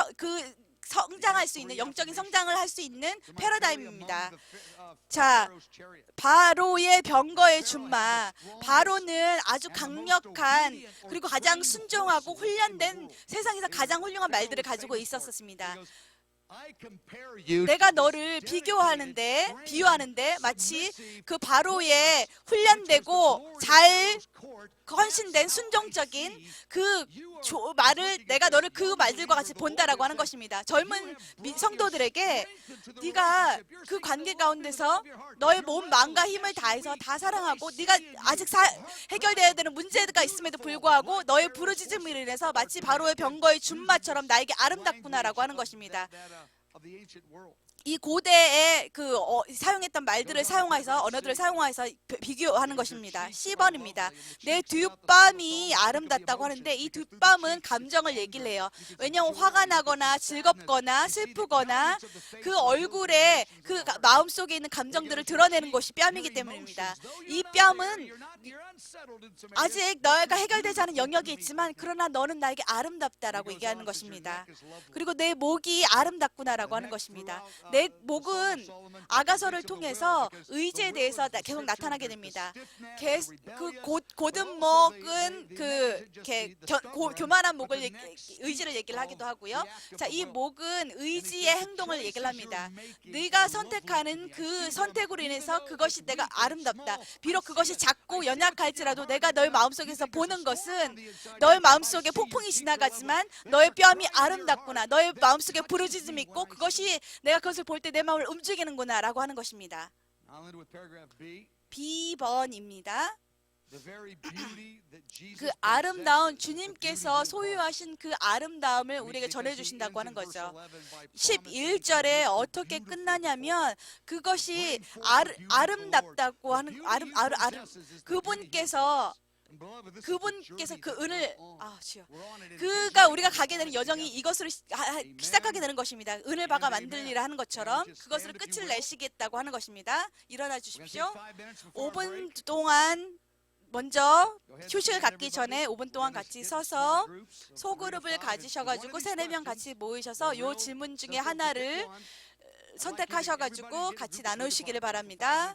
성장할 수 있는 영적인 성장을 할 수 있는 패러다임입니다. 자, 바로의 병거의 준마. 바로는 아주 강력한 그리고 가장 순종하고 훈련된 세상에서 가장 훌륭한 말들을 가지고 있었습니다. 내가 너를 비유하는데 마치 그 바로의 훈련되고 잘 헌신된 순종적인 말을 내가 너를 그 말들과 같이 본다라고 하는 것입니다. 젊은 성도들에게 네가 그 관계 가운데서 너의 몸, 마음과 힘을 다해서 다 사랑하고 네가 아직 해결되어야 되는 문제가 있음에도 불구하고 너의 부르짖음으로 인해서 마치 바로의 병거의 준마처럼 나에게 아름답구나라고 하는 것입니다. 이 고대에 사용했던 말들을 사용해서 언어들을 사용해서 비교하는 것입니다. 10번입니다. 내 뒷밤이 아름답다고 하는데 이 뒷밤은 감정을 얘기를 해요. 왜냐하면 화가 나거나 즐겁거나 슬프거나 그 얼굴에 그 마음속에 있는 감정들을 드러내는 것이 뺨이기 때문입니다. 이 뺨은 아직 너가 해결되지 않은 영역이 있지만 그러나 너는 나에게 아름답다라고 얘기하는 것입니다. 그리고 내 목이 아름답구나라고 하는 것입니다. 내 목은 아가서를 통해서 의지에 대해서 계속 나타나게 됩니다. 고든 목은 교만한 목을 의지를 얘기를 하기도 하고요. 자, 이 목은 의지의 행동을 얘기를 합니다. 네가 선택하는 그 선택으로 인해서 그것이 내가 아름답다. 비록 그것이 작고 연약할지라도 내가 너의 마음속에서 보는 것은 너의 마음속에 폭풍이 지나가지만 너의 뺨이 아름답구나. 너의 마음속에 부르짖음이 있고 그것이 내가 그것을 볼 때 내 마음을 움직이는구나 라고 하는 것입니다. B번입니다. 그 아름다운 주님께서 소유하신 그 아름다움을 우리에게 전해주신다고 하는 거죠. 11절에 어떻게 끝나냐면 그것이 아름답다고 하는 그분께서 그 은을 주여 그가 우리가 가게 되는 여정이 이것으로 시작하게 되는 것입니다. 은을 박아 만들리라 하는 것처럼 그것으로 끝을 내시겠다고 하는 것입니다. 일어나 주십시오. 5분 동안 먼저 휴식을 갖기 전에 5분 동안 같이 서서 소그룹을 가지셔가지고 3-4명 같이 모이셔서 이 질문 중에 하나를 선택하셔가지고 같이 나누시기를 바랍니다.